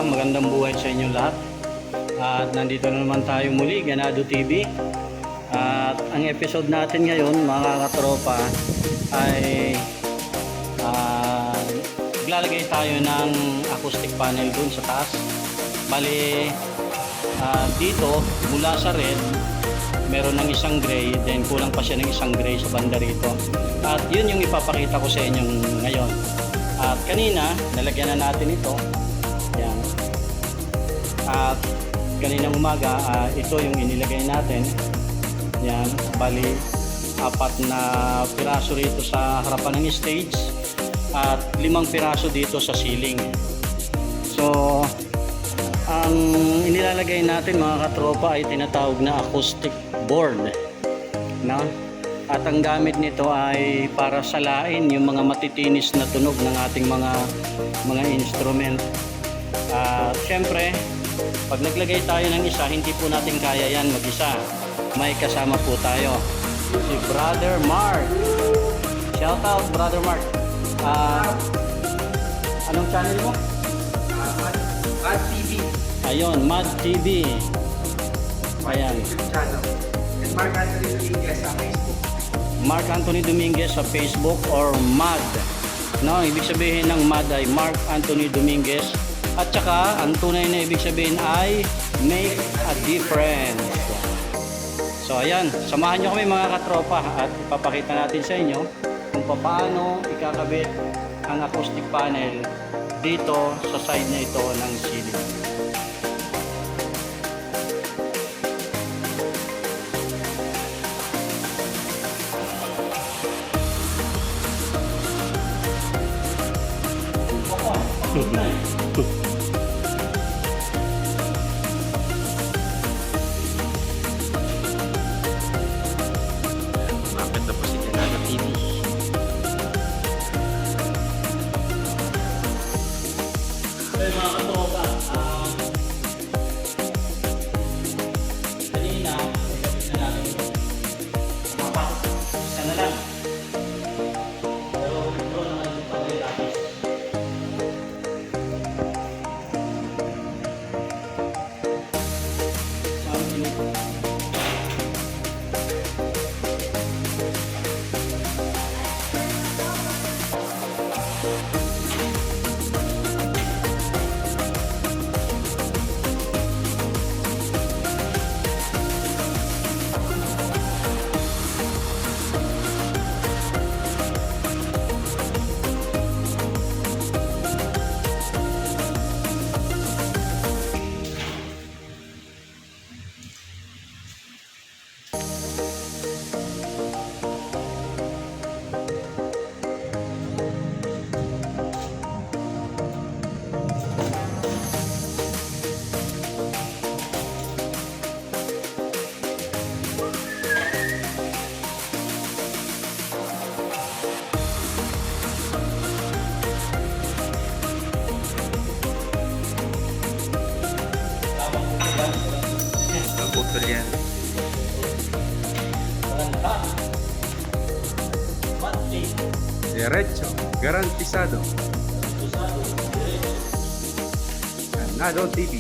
magandang buhay sa inyong lahat. At nandito na naman tayo muli, Ganado TV. At ang episode natin ngayon, mga katropa, ay maglalagay tayo ng acoustic panel dun sa taas. Bali, dito, mula sa red, meron ng isang gray, then kulang pa siya ng isang gray sa banda rito. At yun yung ipapakita ko sa inyong ngayon. At kanina, nalagyan na natin ito. Yan. At kanina umaga, ito yung inilagay natin. Yan. Bali, 4 na piraso rito sa harapan ng stage at 5 piraso dito sa ceiling. So, ang inilalagay natin mga katropa ay tinatawag na acoustic board. No? At ang gamit nito ay para salain yung mga matitinis na tunog ng ating mga instrument. Siyempre, pag naglagay tayo ng isa, hindi po natin kaya yan mag-isa. May kasama po tayo, si Brother Mark. Shout out Brother Mark. Anong channel mo? Mad TV. Ayun, Mad TV. Ayan. YouTube channel. And Mark Anthony Dominguez sa Facebook. Mark Anthony Dominguez sa Facebook or MAD. No, ibig sabihin ng MAD ay Mark Anthony Dominguez. At saka, ang tunay na ibig sabihin ay Make a Difference. So ayan, samahan nyo kami mga katropa at ipapakita natin sa inyo kung paano ikakabit ang acoustic panel dito sa side na ito ng ceiling. Malapit na po si Ganado TV. Okay mga katropa, kanina, nagkabit na natin ito. Isa na lang. Pero ito naman yung pag-lapis. Putol yan. Derecho. Garantisado. Ganado TV.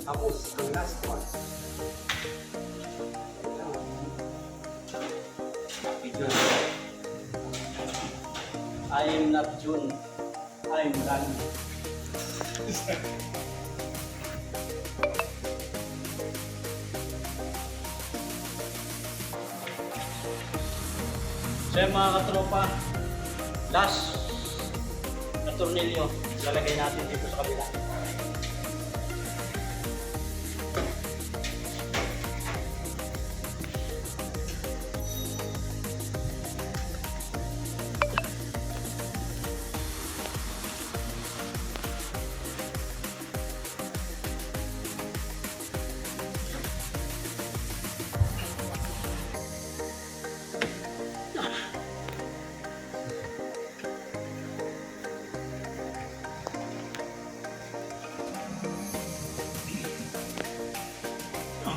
Tapos, ang last one. I am not June. I am Rani. So yung mga katropa, last na tornilyo, lalagay natin dito sa kabila.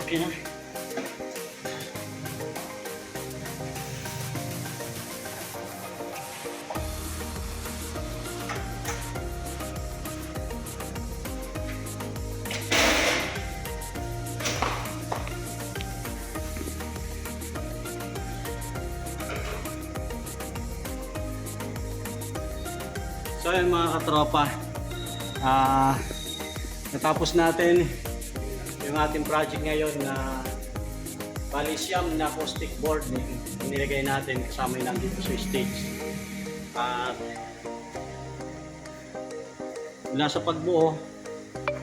Okay na. So yun mga katropa, natapos natin yung ating project ngayon na bali siyam na acoustic board na nilagay natin kasama yung nandito sa stage. At mula sa pagbuo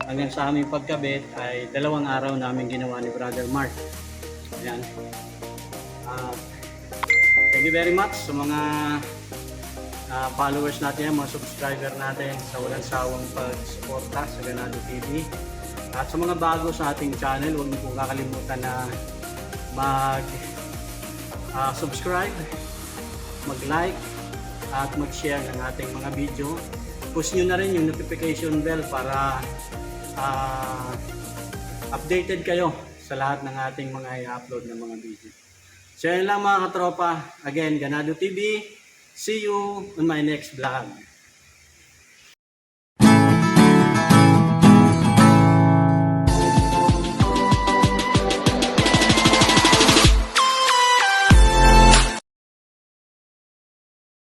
hanggang sa aming pagkabit ay 2 araw namin ginawa ni Brother Mark. Ayan. Thank you very much sa mga followers natin, mga subscriber natin sa walang sawang pag-suporta sa Ganado TV. At sa mga bago sa ating channel, huwag niyo pong kakalimutan na mag-subscribe, mag-like, at mag-share ng ating mga video. Push nyo na rin yung notification bell para updated kayo sa lahat ng ating mga i-upload na mga video. So yun lang mga katropa. Again, Ganado TV. See you on my next vlog.